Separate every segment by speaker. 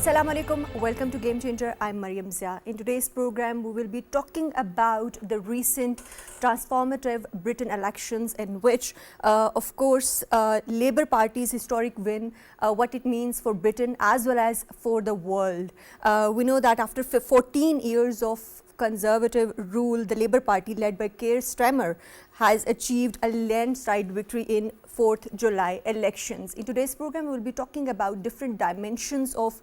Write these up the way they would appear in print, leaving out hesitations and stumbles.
Speaker 1: Assalamu alaikum. Welcome to Game Changer. I'm Maryam Zia. In today's program, we will be talking about the recent transformative Britain elections in which, of course, Labour Party's historic win, what it means for Britain as well as for the world. We know that after 14 years of Conservative rule, the Labour Party led by Keir Starmer has achieved a landslide victory in 4th July elections. In today's program, we will be talking about different dimensions of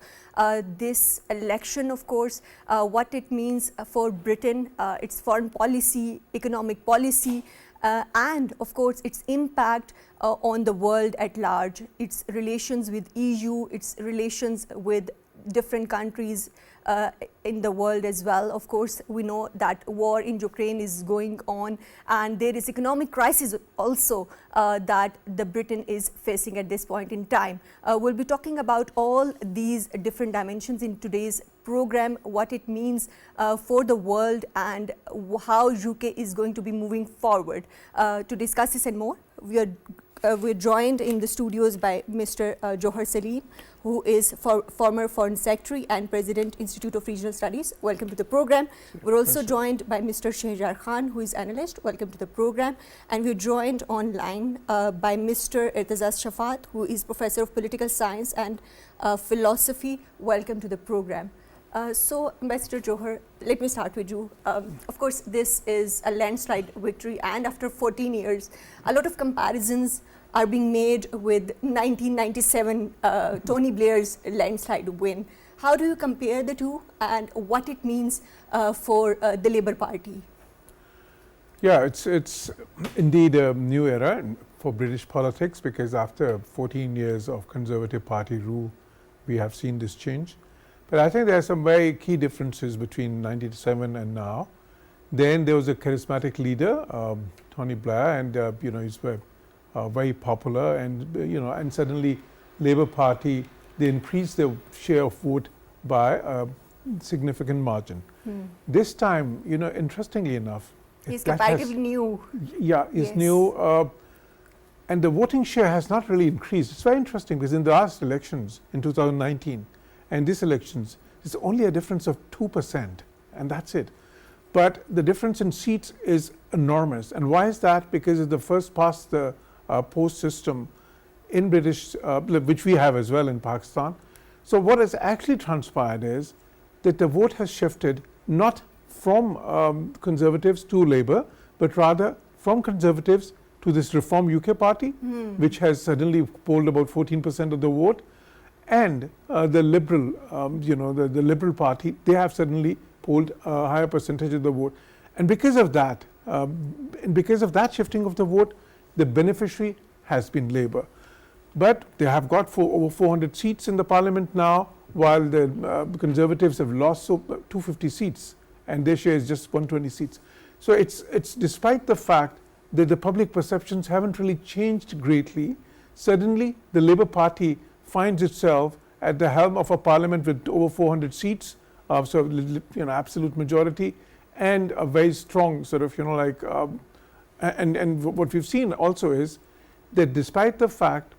Speaker 1: this election, of course, what it means for Britain, its foreign policy, economic policy, and of course its impact on the world at large, its relations with EU, its relations with different countries in the world as well. Of course, we know that war in Ukraine is going on, and there is economic crisis also that the Britain is facing at this point in time. We'll be talking about all these different dimensions in today's program, what it means for the world and how UK is going to be moving forward. To discuss this and more, we're joined in the studios by Mr. Jauhar Saleem, who is former Foreign Secretary and President, Institute of Regional Studies. Welcome to the program. We're also joined by Mr. Sheharyar, who is analyst. Welcome to the program. And we're joined online by Mr. Irtaza Shafaat, who is Professor of Political Science and Philosophy. Welcome to the program. So, Ambassador Jauhar, let me start with you. Of course, this is a landslide victory, and after 14 years, a lot of comparisons are being made with 1997 Tony Blair's landslide win. How do you compare the two, and what it means for the Labour Party?
Speaker 2: Yeah, it's indeed a new era for British politics, because after 14 years of Conservative Party rule, we have seen this change. But I think there are some very key differences between 1997 and now. Then there was a charismatic leader, Tony Blair, and he's very popular, and and suddenly Labour Party, they increased their share of vote by a significant margin. This time, interestingly enough,
Speaker 1: it's comparatively new.
Speaker 2: Yeah, it's new, and the voting share has not really increased. It's very interesting, because in the last elections in 2019 and these elections, it's only a difference of 2%, and that's it. But the difference in seats is enormous. And why is that? Because it's the first past the post system in British, which we have as well in Pakistan. So what has actually transpired is that the vote has shifted not from Conservatives to Labour, but rather from Conservatives to this Reform UK party, which has suddenly polled about 14% of the vote. And the Liberal, the Liberal Party, they have suddenly polled a higher percentage of the vote. And because of that, shifting of the vote, the beneficiary has been Labour. But they have got over 400 seats in the Parliament now, while the Conservatives have lost 250 seats, and their share is just 120 seats. So it's despite the fact that the public perceptions haven't really changed greatly, suddenly the Labour Party finds itself at the helm of a parliament with over 400 seats, absolute majority, and a very strong sort of, and what we've seen also is that despite the fact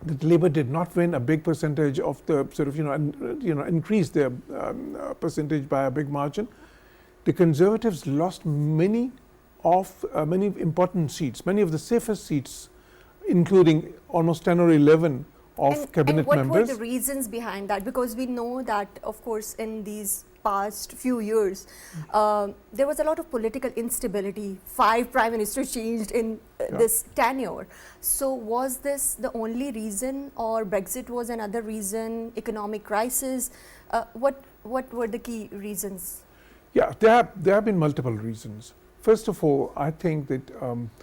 Speaker 2: that Labour did not win a big percentage of the sort of, increase their percentage by a big margin, the Conservatives lost many important seats, many of the safest seats, including almost 10 or 11 of cabinet members.
Speaker 1: And what were the reasons behind that? Because we know that, of course, in these past few years, there was a lot of political instability. 5 prime ministers changed in this tenure. So was this the only reason, or Brexit was another reason, economic crisis? What were the key reasons?
Speaker 2: Yeah, there have been multiple reasons. First of all, I think that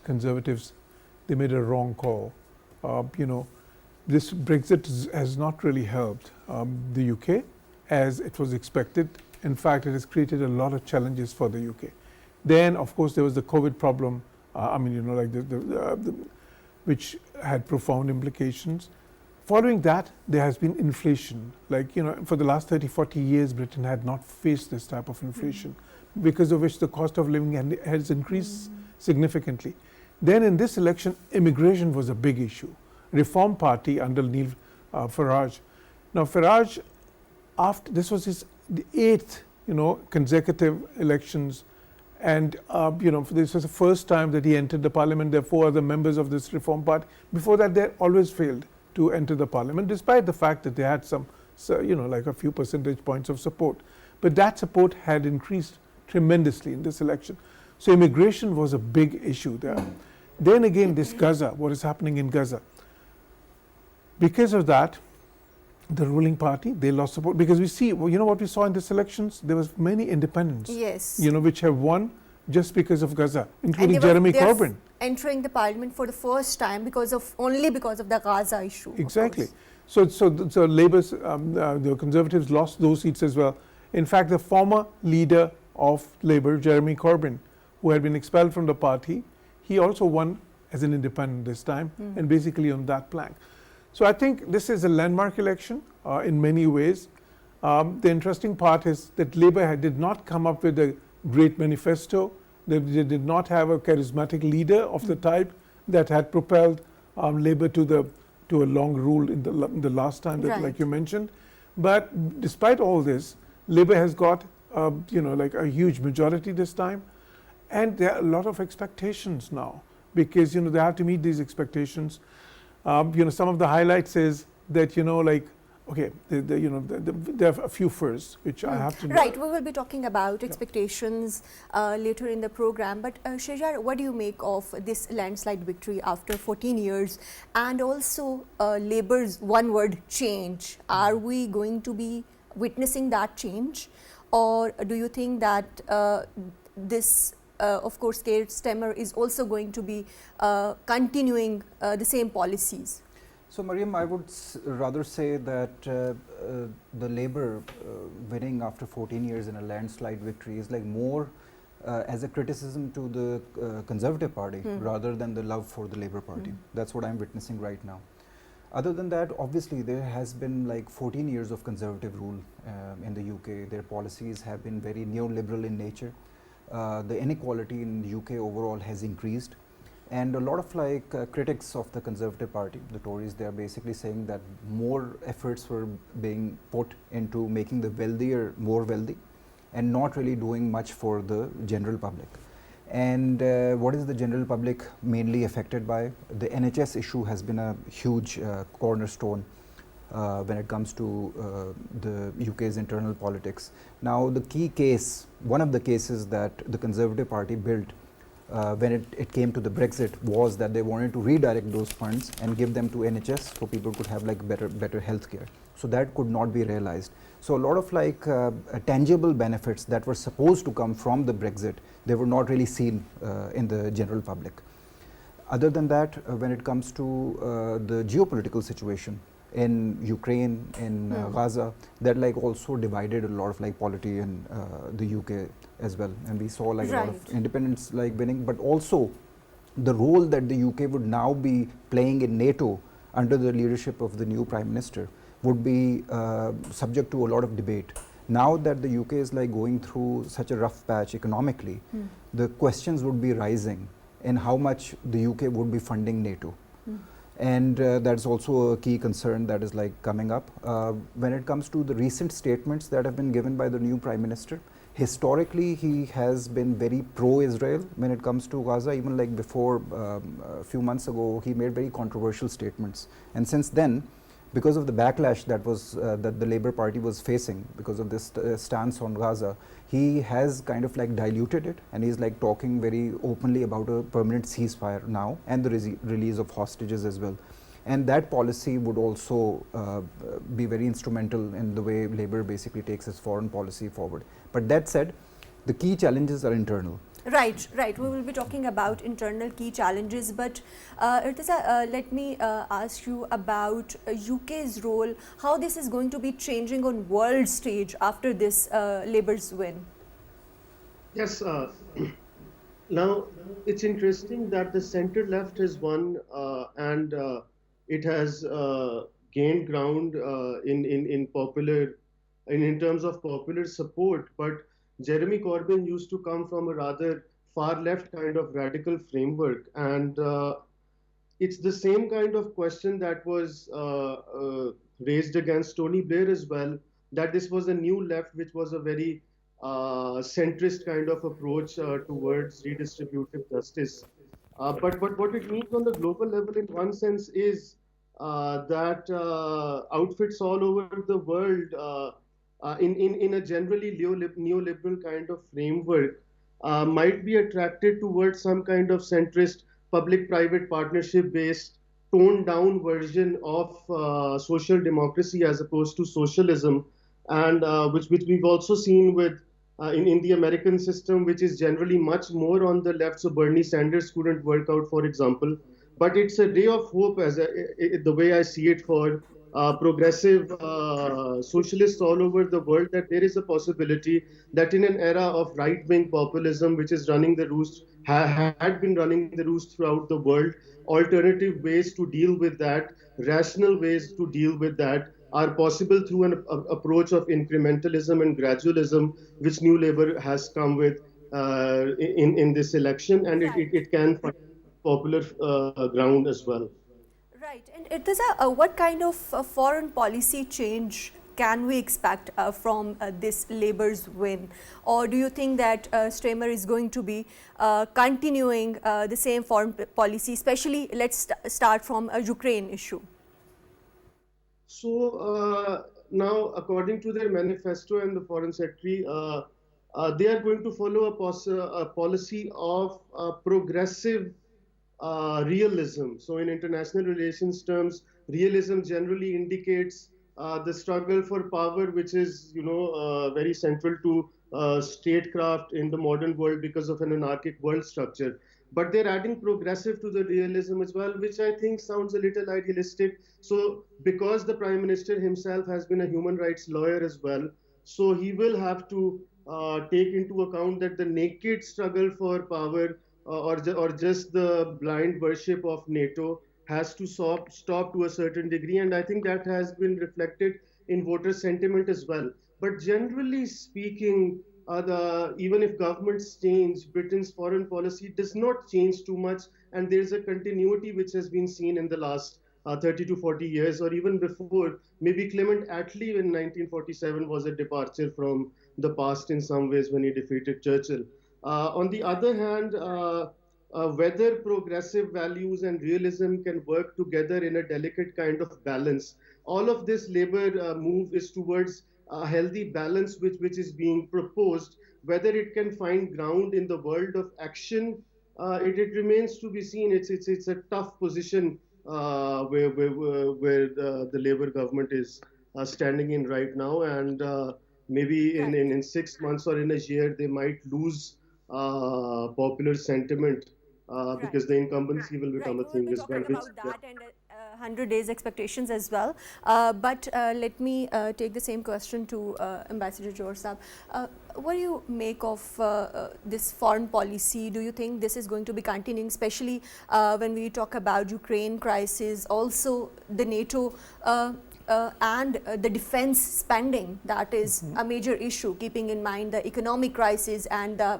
Speaker 2: Conservatives, they made a wrong call. This Brexit has not really helped the UK as it was expected. In fact, it has created a lot of challenges for the UK. Then, of course, there was the COVID problem, which had profound implications. Following that, there has been inflation. For the last 30, 40 years, Britain had not faced this type of inflation, because of which the cost of living has increased significantly. Then in this election, immigration was a big issue. Reform Party under Neil Farage. Now Farage after this was his the eighth, consecutive elections, and this was the first time that he entered the parliament. There are four other members of this Reform Party. Before that, they always failed to enter the parliament, despite the fact that they had some, like a few percentage points of support. But that support had increased tremendously in this election. So immigration was a big issue there. Then again, this Gaza, what is happening in Gaza. Because of that, the ruling party, they lost support. Because we see, what we saw in these elections, there was many independents,
Speaker 1: yes,
Speaker 2: which have won just because of Gaza, including Jeremy Corbyn.
Speaker 1: Entering the parliament for the first time only because of the Gaza issue.
Speaker 2: Exactly. So Labour's, the Conservatives lost those seats as well. In fact, the former leader of Labour, Jeremy Corbyn, who had been expelled from the party, he also won as an independent this time, and basically on that plank. So I think this is a landmark election in many ways. The interesting part is that Labour did not come up with a great manifesto. They did not have a charismatic leader of the type that had propelled Labour to a long rule in the last time, that, like you mentioned. But despite all this, Labour has got like a huge majority this time, and there are a lot of expectations now, because they have to meet these expectations. Some of the highlights is that okay, there are a few firsts which I have to.
Speaker 1: Right, we will be talking about expectations later in the program. But Sheharyar, what do you make of this landslide victory after 14 years, and also Labour's one-word change? Are we going to be witnessing that change, or do you think that this, of course, Keir Starmer is also going to be continuing the same policies?
Speaker 3: So, Maryam, I would rather say that the Labour winning after 14 years in a landslide victory is like more as a criticism to the Conservative Party rather than the love for the Labour Party. That's what I'm witnessing right now. Other than that, obviously, there has been like 14 years of Conservative rule in the UK. Their policies have been very neoliberal in nature. The inequality in the UK overall has increased. And a lot of critics of the Conservative Party, the Tories, they are basically saying that more efforts were being put into making the wealthier more wealthy and not really doing much for the general public. And what is the general public mainly affected by? The NHS issue has been a huge cornerstone when it comes to the UK's internal politics. Now, the key case, one of the cases that the Conservative Party built when it came to the Brexit was that they wanted to redirect those funds and give them to NHS so people could have better health care. So that could not be realized. So a lot of tangible benefits that were supposed to come from the Brexit, they were not really seen in the general public. Other than that, when it comes to the geopolitical situation in Ukraine, in Gaza, that also divided a lot of polity in the UK as well, and we saw a lot of independents winning, but also the role that the UK would now be playing in NATO under the leadership of the new Prime Minister would be subject to a lot of debate. Now that the UK is going through such a rough patch economically, the questions would be rising in how much the UK would be funding NATO. And that's also a key concern that is coming up. When it comes to the recent statements that have been given by the new Prime Minister, historically he has been very pro-Israel when it comes to Gaza. Even before a few months ago, he made very controversial statements. And since then, because of the backlash that was that the Labour Party was facing because of this stance on Gaza, he has kind of diluted it, and he's talking very openly about a permanent ceasefire now and the release of hostages as well. And that policy would also be very instrumental in the way Labour basically takes its foreign policy forward. But that said, the key challenges are internal.
Speaker 1: Right. We will be talking about internal key challenges, but Irtaza, let me ask you about UK's role, how this is going to be changing on world stage after this Labour's win.
Speaker 4: Yes, now it's interesting that the centre left has won and it has gained ground in terms of popular support, but Jeremy Corbyn used to come from a rather far left kind of radical framework, and it's the same kind of question that was raised against Tony Blair as well, that this was a new left, which was a very centrist kind of approach towards redistributive justice. But what it means on the global level, in one sense, is that outfits all over the world, in a generally neoliberal kind of framework, might be attracted towards some kind of centrist public-private partnership-based, toned-down version of social democracy as opposed to socialism, and which we've also seen with in the American system, which is generally much more on the left. So Bernie Sanders couldn't work out, for example. But it's a ray of hope, the way I see it, for progressive socialists all over the world, that there is a possibility that in an era of right-wing populism, which is running the roost, had been running the roost throughout the world, alternative ways to deal with that, rational ways to deal with that, are possible through an approach of incrementalism and gradualism, which New Labour has come with in this election, and
Speaker 1: Right.
Speaker 4: it can find popular ground as well.
Speaker 1: Right. And Irtaza, what kind of foreign policy change can we expect from this Labour's win? Or do you think that Starmer is going to be continuing the same foreign policy, especially let's start from a Ukraine issue?
Speaker 4: So now, according to their manifesto and the foreign secretary, they are going to follow a policy of progressive realism. So, in international relations terms, realism generally indicates the struggle for power, which is, very central to statecraft in the modern world because of an anarchic world structure. But they're adding progressive to the realism as well, which I think sounds a little idealistic. So, because the prime minister himself has been a human rights lawyer as well, so he will have to take into account that the naked struggle for power, or just the blind worship of NATO, has to stop to a certain degree. And I think that has been reflected in voter sentiment as well. But generally speaking, even if governments change, Britain's foreign policy does not change too much, and there's a continuity which has been seen in the last 30 to 40 years, or even before. Maybe Clement Attlee in 1947 was a departure from the past in some ways when he defeated Churchill. On the other hand, whether progressive values and realism can work together in a delicate kind of balance, all of this Labour move is towards a healthy balance which is being proposed. Whether it can find ground in the world of action, it remains to be seen. It's a tough position where the Labour government is standing in right now, and maybe
Speaker 1: Right.
Speaker 4: in 6 months or in a year they might lose popular sentiment, because
Speaker 1: Right.
Speaker 4: the incumbency will
Speaker 1: Right,
Speaker 4: become a
Speaker 1: we will
Speaker 4: thing
Speaker 1: be
Speaker 4: as well,
Speaker 1: talking
Speaker 4: which
Speaker 1: about that and 100 days expectations as well. But let me take the same question to Ambassador Jauhar Saab. What do you make of this foreign policy? Do you think this is going to be continuing, especially when we talk about Ukraine crisis, also the NATO and the defense spending, that is a major issue, keeping in mind the economic crisis and the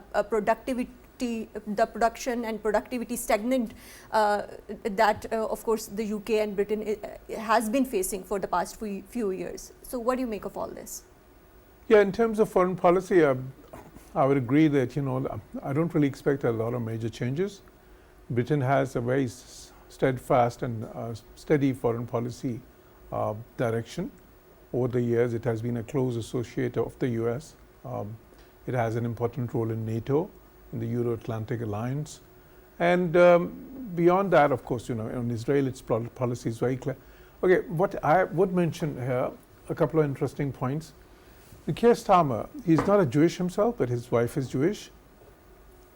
Speaker 1: the production and productivity stagnant that of course the UK and Britain has been facing for the past few years. So what do you make of all this?
Speaker 2: Yeah, in terms of foreign policy, I would agree that, I don't really expect a lot of major changes. Britain has a very steadfast and steady foreign policy direction. Over the years, it has been a close associate of the US. It has an important role in NATO, in the Euro-Atlantic Alliance. And beyond that, of course, on Israel, its policy is very clear. Okay, what I would mention here, a couple of interesting points. Keir Starmer, he's not a Jewish himself, but his wife is Jewish.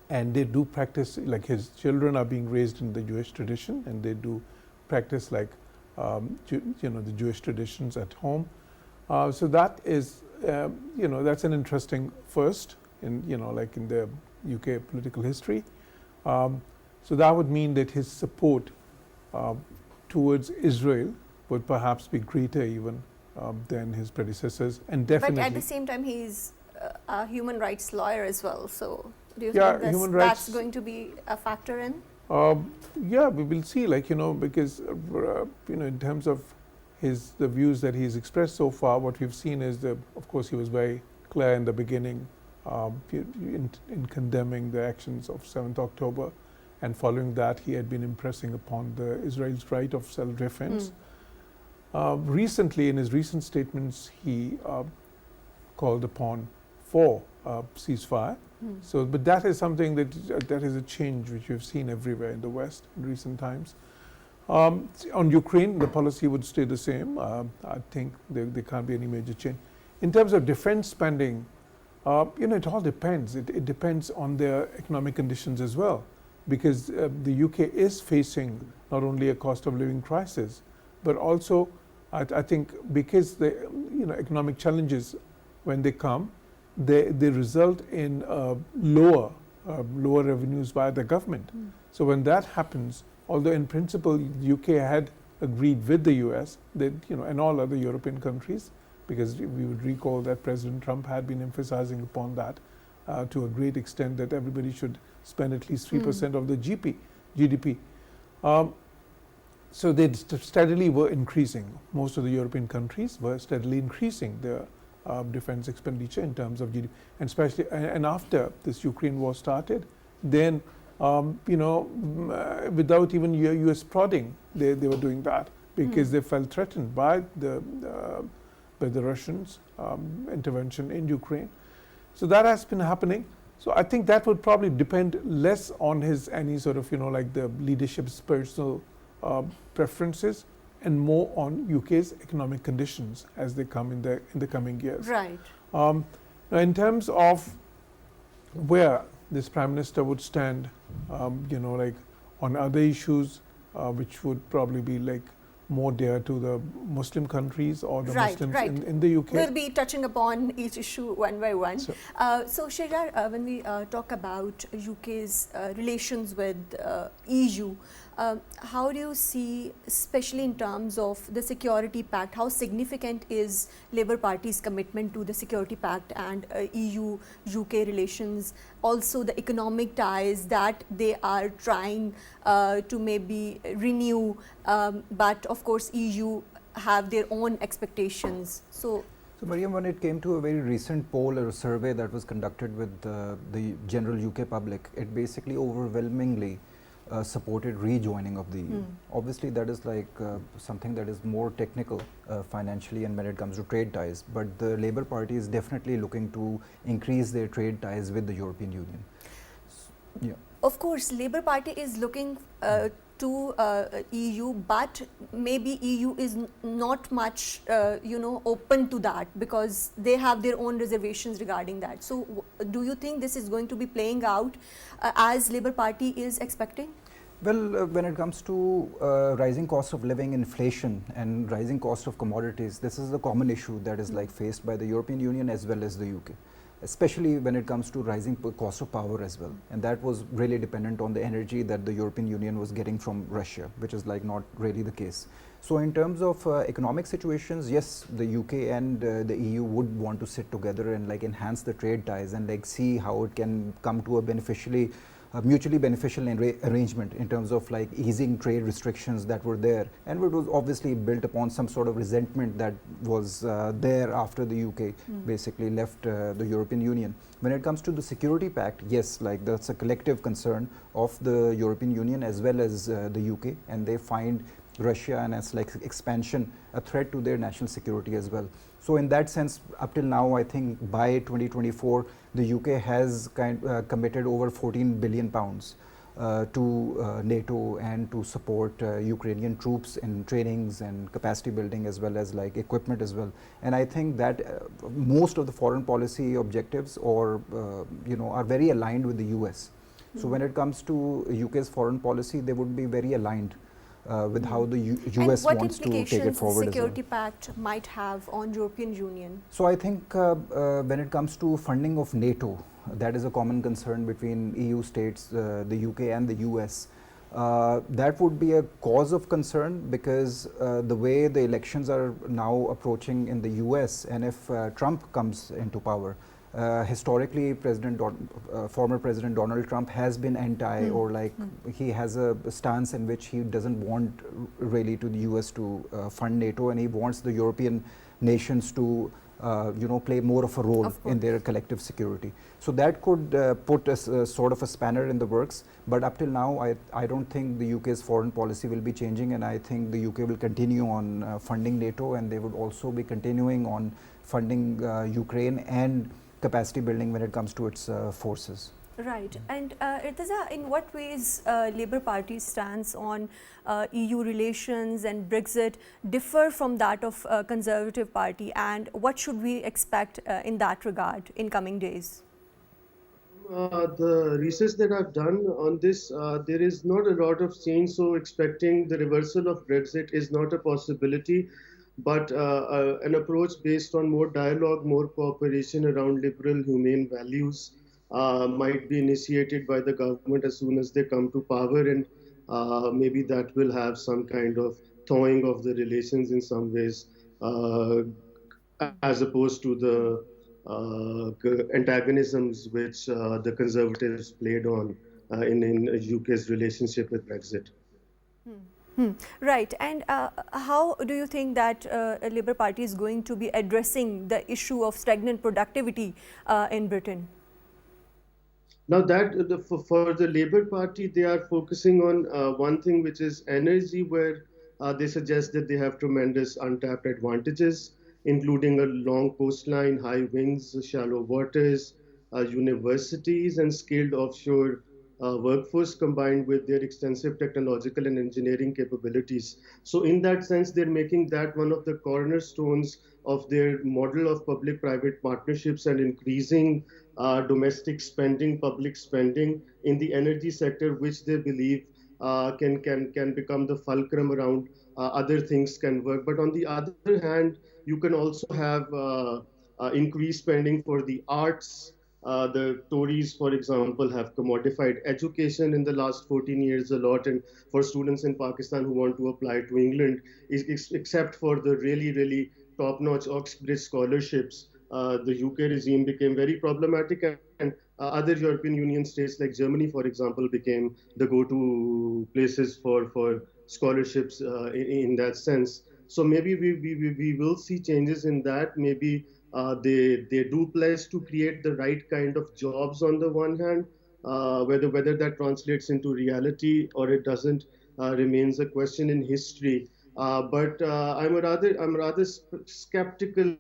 Speaker 2: And they do practice, like his children are being raised in the Jewish tradition, and they do practice like, the Jewish traditions at home. So that is, that's an interesting first in, like in the UK political history. So that would mean that his support towards Israel would perhaps be greater even than his predecessors, and definitely.
Speaker 1: But at the same time, he's a human rights lawyer as well. So do you
Speaker 2: Yeah,
Speaker 1: think
Speaker 2: human
Speaker 1: that's
Speaker 2: rights-
Speaker 1: going to be a factor in?
Speaker 2: Yeah, we will see, because, in terms of the views that he's expressed so far, what we've seen is of course, he was very clear in the beginning in condemning the actions of 7th October, and following that, he had been impressing upon Israel's right of self-defense. Recently, in his recent statements, he called upon for ceasefire. So, but that is something that is a change which we've seen everywhere in the West in recent times. On Ukraine, the policy would stay the same. I think there can't be any major change. In terms of defense spending, it all depends. It depends on their economic conditions as well, because the UK is facing not only a cost of living crisis, but also, I think, because the economic challenges, when they come, they result in lower revenues by the government. So when that happens, although in principle the UK had agreed with the US that, and all other European countries, because we would recall that President Trump had been emphasizing upon that to a great extent, that everybody should spend at least 3% of the GDP. So they steadily were increasing. Most of the European countries were steadily increasing their defense expenditure in terms of GDP, and especially and after this Ukraine war started, then without even US prodding, they were doing that because they felt threatened by the Russians' intervention in Ukraine. So that has been happening. So I think that would probably depend less on any sort of like the leadership's personal preferences, and more on UK's economic conditions as they come in the coming years.
Speaker 1: Right.
Speaker 2: Now in terms of where this Prime Minister would stand, like on other issues, which would probably be like more dear to the Muslim countries or the Muslims in the UK.
Speaker 1: We'll be touching upon each issue one by one. So Sheharyar, when we talk about UK's relations with EU, how do you see, especially in terms of the Security Pact, how significant is Labour Party's commitment to the Security Pact and EU-UK relations, also the economic ties that they are trying to maybe renew, but of course EU have their own expectations. So
Speaker 3: Maryam, when it came to a very recent poll or a survey that was conducted with the general UK public, it basically overwhelmingly supported rejoining of the EU. Obviously that is like something that is more technical financially and when it comes to trade ties, but the Labour Party is definitely looking to increase their trade ties with the European Union. Yeah.
Speaker 1: Of course, Labour Party is looking to EU, but maybe EU is not much, open to that because they have their own reservations regarding that. So, do you think this is going to be playing out as Labour Party is expecting?
Speaker 3: Well, when it comes to rising cost of living, inflation and rising cost of commodities, this is the common issue that is like faced by the European Union as well as the UK. Especially when it comes to rising cost of power as well, and that was really dependent on the energy that the European Union was getting from Russia, which is like not really the case. So in terms of economic situations, yes, the UK and the EU would want to sit together and like enhance the trade ties and like see how it can come to a mutually beneficial arrangement in terms of like easing trade restrictions that were there, and it was obviously built upon some sort of resentment that was there after the UK basically left the European Union. When it comes to the Security Pact, yes, like that's a collective concern of the European Union as well as the UK, and they find Russia and its like expansion a threat to their national security as well. So in that sense, up till now, I think by 2024, the UK has committed over 14 billion pounds to NATO and to support Ukrainian troops in trainings and capacity building as well as like equipment as well. And I think that most of the foreign policy objectives are very aligned with the US. So when it comes to UK's foreign policy, they would be very aligned with how the US wants to take it forward.
Speaker 1: And what implications the Security Pact might have on European Union?
Speaker 3: So I think when it comes to funding of NATO, that is a common concern between EU states, the UK and the US. That would be a cause of concern because the way the elections are now approaching in the US, and if Trump comes into power, historically, former President Donald Trump has been anti, or like he has a stance in which he doesn't want really to the US to fund NATO, and he wants the European nations to play more of a role in their collective security. So that could put a sort of a spanner in the works. But up till now, I don't think the UK's foreign policy will be changing, and I think the UK will continue on funding NATO, and they would also be continuing on funding Ukraine and capacity building when it comes to its forces.
Speaker 1: Right. And Irtaza, in what ways Labour Party's stance on EU relations and Brexit differ from that of Conservative Party, and what should we expect in that regard in coming days?
Speaker 4: The research that I've done on this, there is not a lot of change, so expecting the reversal of Brexit is not a possibility, but an approach based on more dialogue, more cooperation around liberal, humane values might be initiated by the government as soon as they come to power, and maybe that will have some kind of thawing of the relations in some ways, as opposed to the antagonisms which the Conservatives played on in UK's relationship with Brexit.
Speaker 1: Right. And how do you think that Labour Party is going to be addressing the issue of stagnant productivity in Britain?
Speaker 4: Now that for the Labour Party, they are focusing on one thing, which is energy, where they suggest that they have tremendous untapped advantages, including a long coastline, high winds, shallow waters, universities, and skilled offshore workforce combined with their extensive technological and engineering capabilities. So in that sense, they're making that one of the cornerstones of their model of public-private partnerships and increasing domestic spending, public spending in the energy sector, which they believe can become the fulcrum around other things can work. But on the other hand, you can also have increased spending for the arts. The Tories, for example, have commodified education in the last 14 years a lot, and for students in Pakistan who want to apply to England, except for the really top-notch Oxbridge scholarships, the UK regime became very problematic, and other European Union states like Germany, for example, became the go-to places for scholarships in that sense. So maybe we will see changes in that. Maybe they do pledge to create the right kind of jobs on the one hand. Whether that translates into reality or it doesn't remains a question in history. But I'm rather skeptical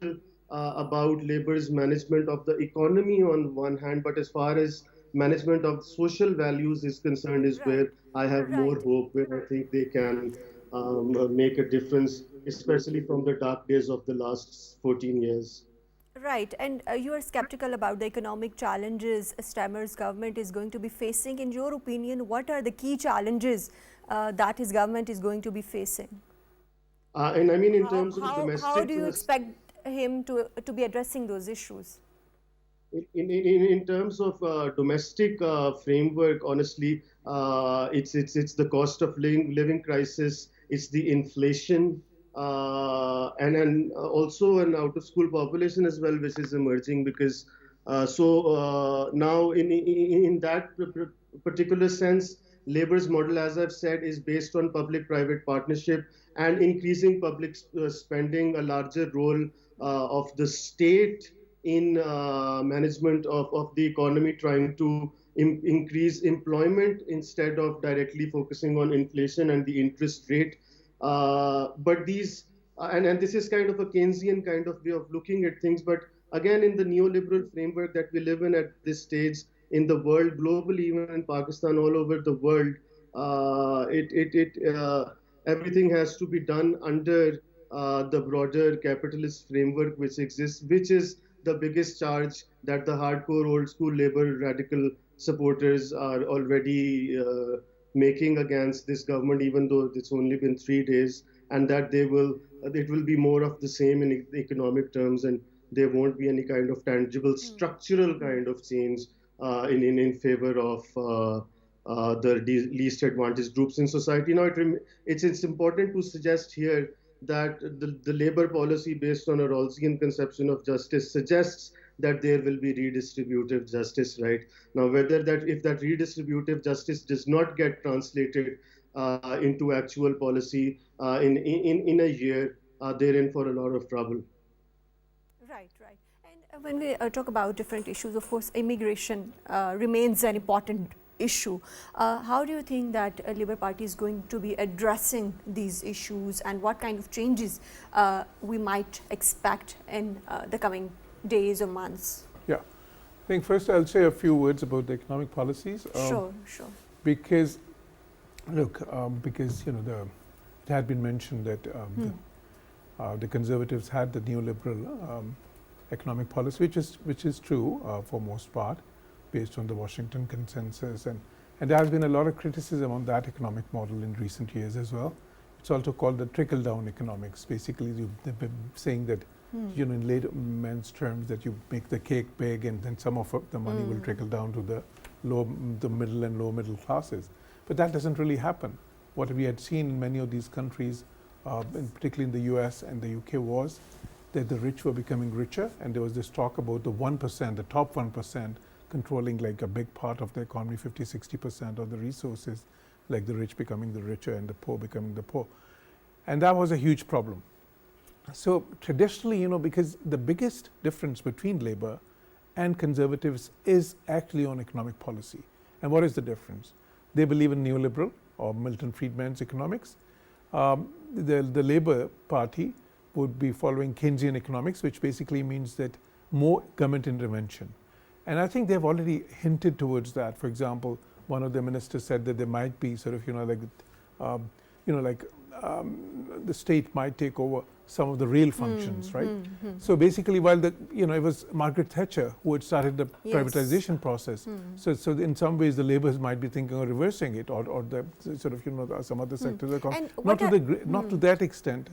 Speaker 4: about Labour's management of the economy on one hand, but as far as management of social values is concerned, is where I have more hope, where I think they can make a difference, especially from the dark days of the last 14 years.
Speaker 1: Right, and you are skeptical about the economic challenges Starmer's government is going to be facing. In your opinion, what are the key challenges that his government is going to be facing?
Speaker 4: And I mean, in terms of domestic...
Speaker 1: How do you expect him to be addressing those issues?
Speaker 4: In terms of domestic framework, honestly, it's the cost of living crisis, it's the inflation, and then also an out-of-school population as well, which is emerging because now in that particular sense, Labour's model, as I've said, is based on public-private partnership and increasing public spending, a larger role of the state in management of the economy, trying to increase employment instead of directly focusing on inflation and the interest rate. But these, and this is kind of a Keynesian kind of way of looking at things, but again, in the neoliberal framework that we live in at this stage in the world, globally, even in Pakistan, all over the world, everything has to be done under the broader capitalist framework which exists, which is the biggest charge that the hardcore old school labor radical supporters are already making against this government, even though it's only been 3 days, and that it will be more of the same in economic terms, and there won't be any kind of tangible structural kind of change in favor of the least advantaged groups in society. Now, it's important to suggest here that the labor policy based on a Rawlsian conception of justice suggests that there will be redistributive justice, right? Now, whether that if that redistributive justice does not get translated into actual policy in a year, they're in for a lot of trouble.
Speaker 1: Right, right. And when we talk about different issues, of course, immigration remains an important issue. How do you think that Labour Party is going to be addressing these issues, and what kind of changes we might expect in the coming days or months?
Speaker 2: Yeah, I think first I'll say a few words about the economic policies.
Speaker 1: Sure, sure.
Speaker 2: Because, look, because it had been mentioned that the Conservatives had the neoliberal economic policy, which is true for most part, based on the Washington consensus, and there has been a lot of criticism on that economic model in recent years as well. It's also called the trickle-down economics. Basically, they've been saying that in layman's terms, that you make the cake big, and then some of the money will trickle down to the middle and low middle classes. But that doesn't really happen. What we had seen in many of these countries, particularly in the US and the UK, was that the rich were becoming richer, and there was this talk about the 1%, the top 1%, controlling like a big part of the economy, 50–60% of the resources, like the rich becoming the richer and the poor becoming the poor. And that was a huge problem. So traditionally, because the biggest difference between Labour and Conservatives is actually on economic policy. And what is the difference? They believe in neoliberal or Milton Friedman's economics. The Labour Party would be following Keynesian economics, which basically means that more government intervention. And I think they've already hinted towards that. For example, one of the ministers said that there might be sort of, the state might take over some of the real functions, right? So basically, while it was Margaret Thatcher who had started the privatization process. So in some ways, the Labour might be thinking of reversing it, or the sort of some other sectors. Not to that extent.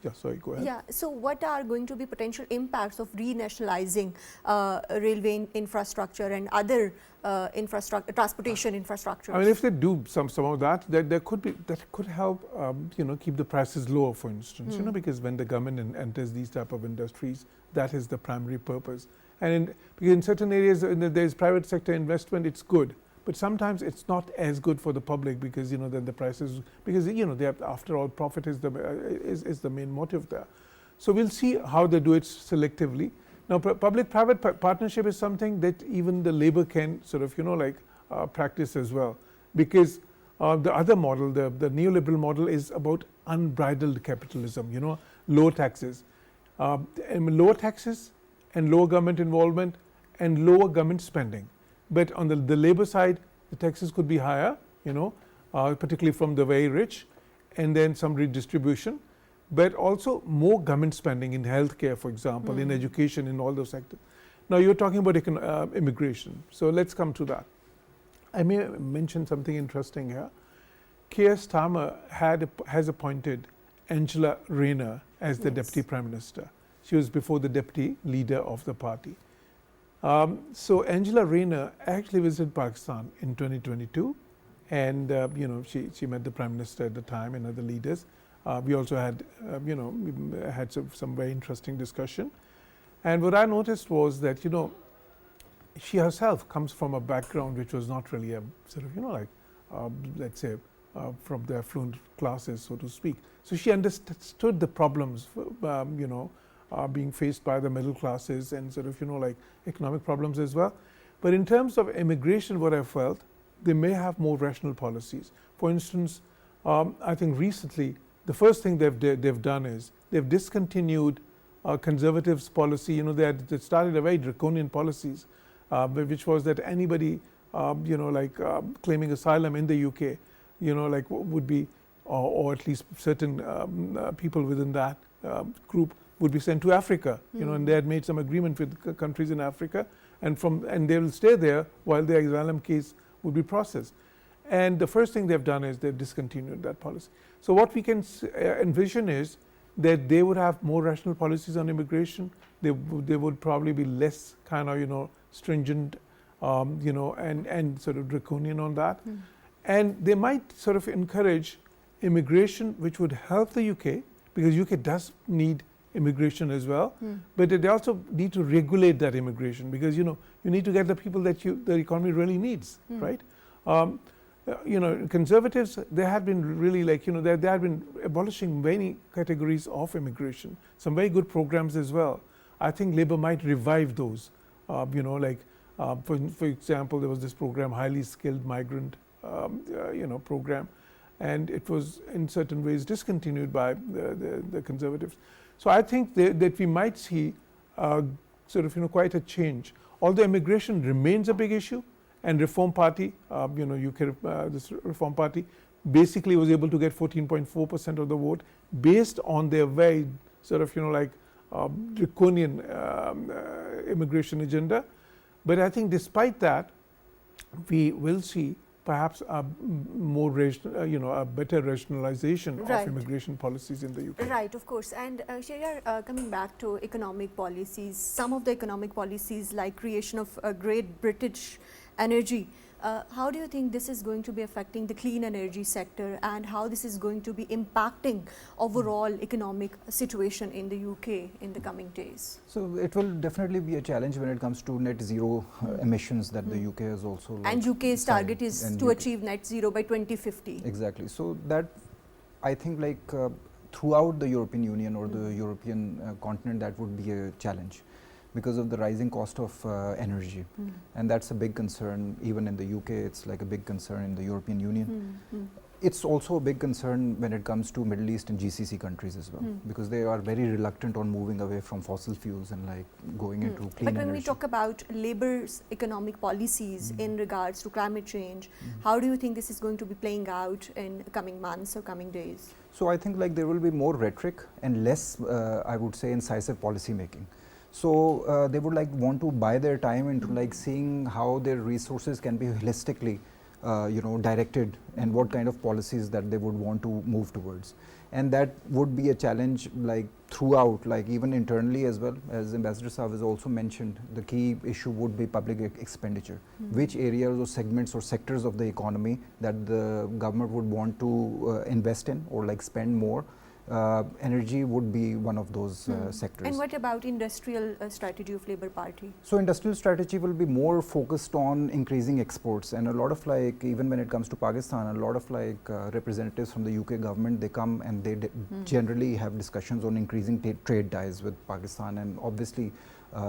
Speaker 2: Yeah, sorry, go ahead.
Speaker 1: Yeah. So what are going to be potential impacts of renationalizing railway infrastructure and other transportation infrastructure?
Speaker 2: I mean, if they do some of that, that could help keep the prices lower, for instance. Because when the government enters these type of industries, that is the primary purpose. And in certain areas, there is private sector investment. It's good, but sometimes it's not as good for the public, because then the prices, because they have, after all, profit is the main motive there. So we'll see how they do it selectively. Now, public-private partnership is something that even the Labour can sort of practice as well, because the other model, the neoliberal model, is about unbridled capitalism. Low taxes, lower taxes, and lower government involvement, and lower government spending. But on the Labour side, the taxes could be higher, particularly from the very rich, and then some redistribution, but also more government spending in healthcare, for example, in education, in all those sectors. Now, you're talking about immigration, so let's come to that. I may mention something interesting here. Keir Starmer has appointed Angela Rayner as the Deputy Prime Minister. She was before the Deputy Leader of the party. So Angela Rayner actually visited Pakistan in 2022, and she met the Prime Minister at the time and other leaders. We also had had some very interesting discussion. And what I noticed was that she herself comes from a background which was not really a sort of let's say from the affluent classes, so to speak. So she understood the problems being faced by the middle classes, and sort of economic problems as well. But in terms of immigration, what I felt, they may have more rational policies. For instance, I think recently the first thing they've done is they've discontinued Conservatives' policy. They started a very draconian policies, which was that anybody claiming asylum in the UK, would be, or at least certain people within that group would be sent to Africa. And they had made some agreement with countries in Africa, and they will stay there while their asylum case would be processed. And the first thing they've done is they've discontinued that policy. So what we can envision is that they would have more rational policies on immigration. They would probably be less kind of stringent, and sort of draconian on that. And they might sort of encourage immigration which would help the UK, because UK does need immigration as well, but they also need to regulate that immigration, because you need to get the people that the economy really needs, right? Conservatives, they have been really they have been abolishing many categories of immigration, some very good programs as well. I think Labour might revive those. For example, there was this program, highly skilled migrant, program, and it was in certain ways discontinued by the Conservatives. So I think that we might see quite a change. Although immigration remains a big issue, and Reform Party, UK, this Reform Party basically was able to get 14.4% of the vote based on their very draconian immigration agenda. But I think despite that, we will see perhaps a more a better rationalization of immigration policies in the UK.
Speaker 1: Right, of course. And Sheharyar, coming back to economic policies, some of the economic policies like creation of a great British energy, how do you think this is going to be affecting the clean energy sector, and how this is going to be impacting overall economic situation in the UK in the coming days?
Speaker 3: So it will definitely be a challenge when it comes to net zero emissions that the UK has also.
Speaker 1: And UK's target is to achieve net zero by 2050.
Speaker 3: Exactly. So that, I think, throughout the European Union or the European continent, that would be a challenge, because of the rising cost of energy. And that's a big concern. Even in the UK, it's like a big concern in the European Union. It's also a big concern when it comes to Middle East and GCC countries as well, because they are very reluctant on moving away from fossil fuels and going into clean energy.
Speaker 1: But when we talk about Labour's economic policies in regards to climate change, how do you think this is going to be playing out in coming months or coming days?
Speaker 3: So I think there will be more rhetoric and less, I would say, incisive policy making. So they would want to buy their time into seeing how their resources can be holistically directed, and what kind of policies that they would want to move towards. And that would be a challenge throughout, even internally as well. As Ambassador Saab has also mentioned, the key issue would be public expenditure. Which areas or segments or sectors of the economy that the government would want to invest in or spend more. Energy would be one of those sectors.
Speaker 1: And what about industrial strategy of Labour Party?
Speaker 3: So industrial strategy will be more focused on increasing exports, and a lot of even when it comes to Pakistan, a lot of representatives from the UK government, they come and they generally have discussions on increasing trade ties with Pakistan, and obviously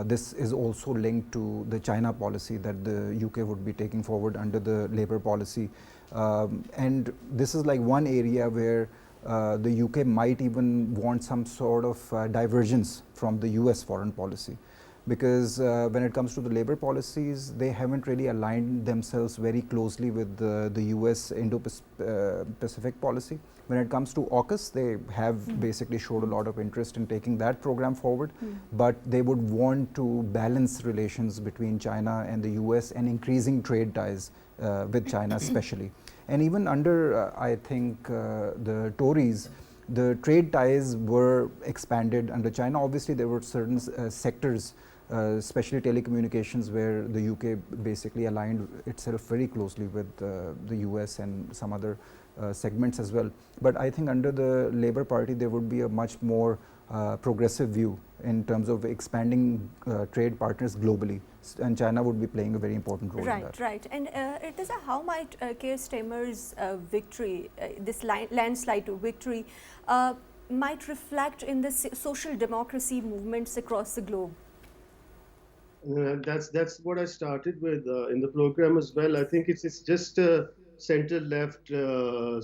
Speaker 3: this is also linked to the China policy that the UK would be taking forward under the Labour policy. And this is one area where the UK might even want some sort of divergence from the US foreign policy, because when it comes to the Labour policies, they haven't really aligned themselves very closely with the US Indo-Pacific policy. When it comes to AUKUS, they have basically showed a lot of interest in taking that program forward, but they would want to balance relations between China and the US and increasing trade ties with China especially. And even under, I think, the Tories, the trade ties were expanded under China. Obviously, there were certain sectors, especially telecommunications, where the UK basically aligned itself very closely with the US and some other segments as well. But I think under the Labour Party, there would be a much more progressive view in terms of expanding trade partners globally, and China would be playing a very important role in that.
Speaker 1: Right. And Irtaza, how might Keir Starmer's victory, this landslide victory, might reflect in the social democracy movements across the globe?
Speaker 4: That's what I started with in the program as well. I think it's just center-left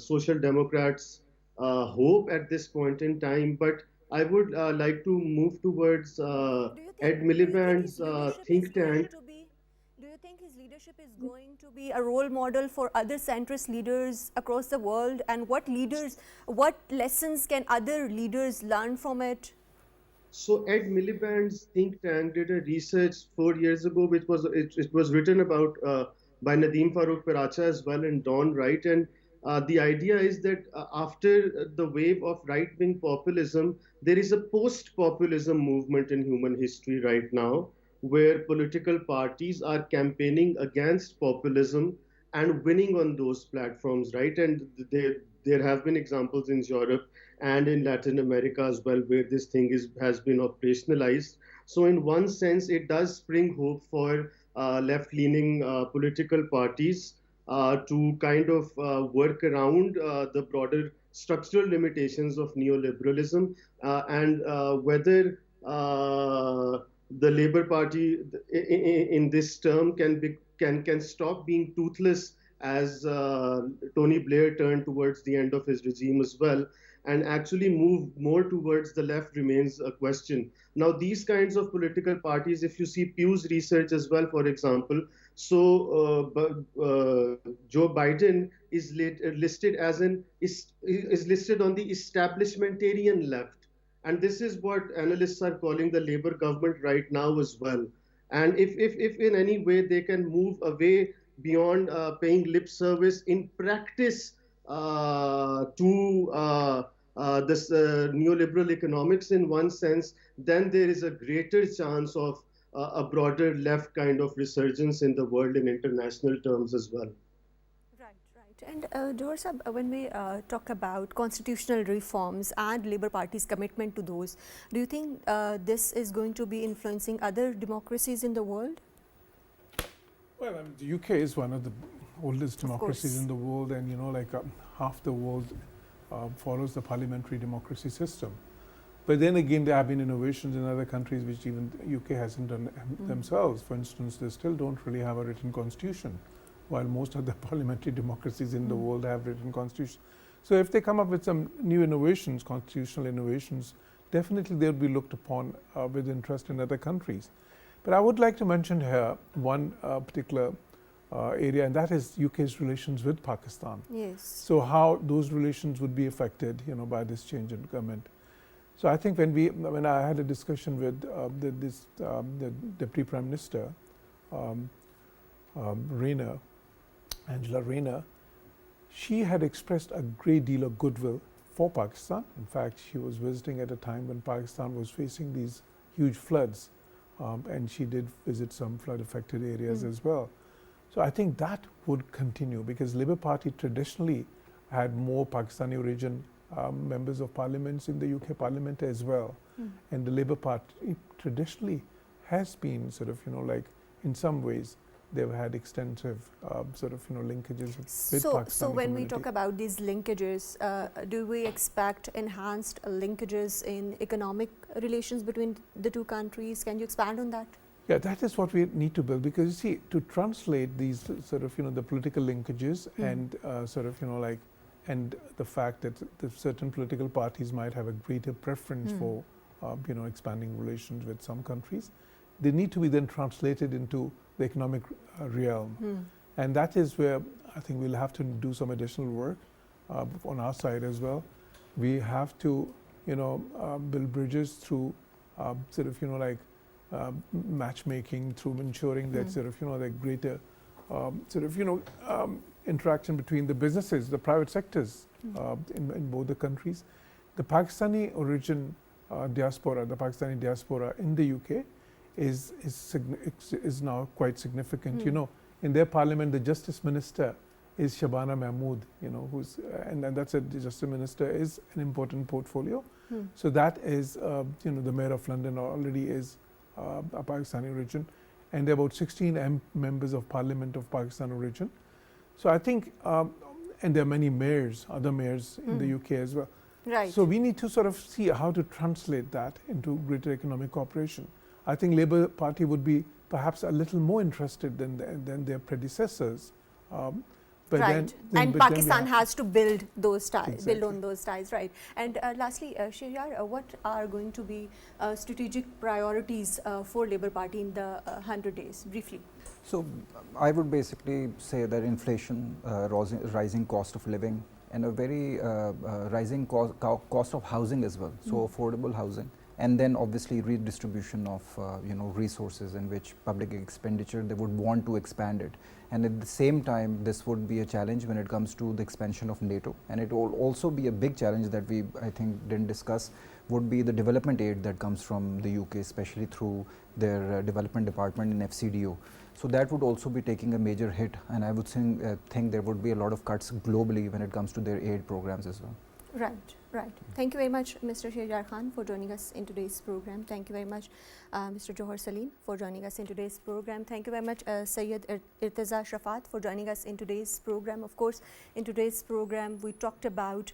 Speaker 4: social democrats' hope at this point in time, but I would like to move towards Ed Miliband's think tank.
Speaker 1: Do you think his leadership is going to be a role model for other centrist leaders across the world? And what lessons can other leaders learn from it?
Speaker 4: So Ed Miliband's think tank did a research 4 years ago, which was it was written about by Nadeem Farooq Paracha as well and Dawn Wright. And the idea is that after the wave of right-wing populism, there is a post-populism movement in human history right now, where political parties are campaigning against populism and winning on those platforms, right? And there have been examples in Europe and in Latin America as well where this thing has been operationalized. So in one sense, it does spring hope for left-leaning political parties to kind of work around the broader structural limitations of neoliberalism, and whether the Labour Party in this term can stop being toothless as Tony Blair turned towards the end of his regime as well, and actually move more towards the left remains a question. Now, these kinds of political parties, if you see Pew's research as well, for example, so Joe Biden is listed as is listed on the establishmentarian left, and this is what analysts are calling the Labour government right now as well. And if in any way they can move away beyond paying lip service in practice to this neoliberal economics in one sense, then there is a greater chance of a broader left kind of resurgence in the world in international terms as well.
Speaker 1: Right, right. And Jauhar Sahab, when we talk about constitutional reforms and Labour Party's commitment to those, do you think this is going to be influencing other democracies in the world?
Speaker 2: Well, I mean, the UK is one of the oldest democracies in the world, and like half the world follows the parliamentary democracy system. But then again, there have been innovations in other countries which even the UK hasn't done themselves. For instance, they still don't really have a written constitution, while most of the parliamentary democracies in the world have written constitutions. So if they come up with some new innovations, constitutional innovations, definitely they would be looked upon with interest in other countries. But I would like to mention here one particular area, and that is UK's relations with Pakistan.
Speaker 1: Yes.
Speaker 2: So how those relations would be affected, by this change in government. So I think when I had a discussion with the Deputy Prime Minister, Angela Rayner, she had expressed a great deal of goodwill for Pakistan. In fact, she was visiting at a time when Pakistan was facing these huge floods, and she did visit some flood-affected areas as well. So I think that would continue, because Labour Party traditionally had more Pakistani origin members of parliaments in the UK Parliament as well. And the Labour Party traditionally has been sort of, like in some ways, they've had extensive linkages with Pakistani
Speaker 1: So when
Speaker 2: community.
Speaker 1: we talk about these linkages, do we expect enhanced linkages in economic relations between the two countries? Can you expand on that?
Speaker 2: Yeah, that is what we need to build, because you see, to translate these the political linkages and and the fact that certain political parties might have a greater preference for expanding relations with some countries, they need to be then translated into the economic realm. And that is where I think we'll have to do some additional work on our side as well. We have to build bridges through matchmaking, through ensuring that greater interaction between the businesses, the private sectors in both the countries. The Pakistani origin diaspora, the Pakistani diaspora in the UK is now quite significant. In their parliament, the Justice Minister is Shabana Mahmood, who's and that's the Justice Minister is an important portfolio. So that is, the Mayor of London already is a Pakistani origin, and there are about 16 members of Parliament of Pakistan origin. So I think, and there are many mayors, other mayors in the UK as well.
Speaker 1: Right.
Speaker 2: So we need to sort of see how to translate that into greater economic cooperation. I think Labour Party would be perhaps a little more interested than their predecessors. But
Speaker 1: right. And Pakistan has to build those ties, build on those ties, right? And lastly, Sheharyar, what are going to be strategic priorities for Labour Party in the 100 days, briefly?
Speaker 3: So I would basically say that inflation, rising cost of living, and a very rising cost of housing as well, so affordable housing. And then obviously redistribution of resources in which public expenditure, they would want to expand it. And at the same time, this would be a challenge when it comes to the expansion of NATO. And it will also be a big challenge that we, I think, didn't discuss, would be the development aid that comes from the UK, especially through their development department in FCDO. So that would also be taking a major hit, and I would think there would be a lot of cuts globally when it comes to their aid programs as well.
Speaker 1: Right, right. Thank you very much, Mr. Sheharyar Khan, for joining us in today's program. Thank you very much, Mr. Jauhar Saleem, for joining us in today's program. Thank you very much, Syed, Irtaza, Shafaat, for joining us in today's program. Of course, in today's program, we talked about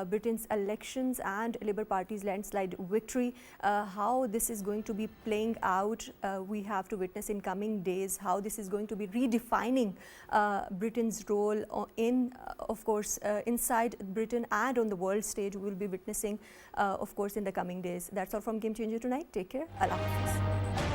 Speaker 1: Britain's elections and Labour Party's landslide victory, how this is going to be playing out. We have to witness in coming days how this is going to be redefining Britain's role in, of course, inside Britain and on the world stage. We will be witnessing, of course, in the coming days. That's all from Game Changer tonight. Take care. Allah Hafiz.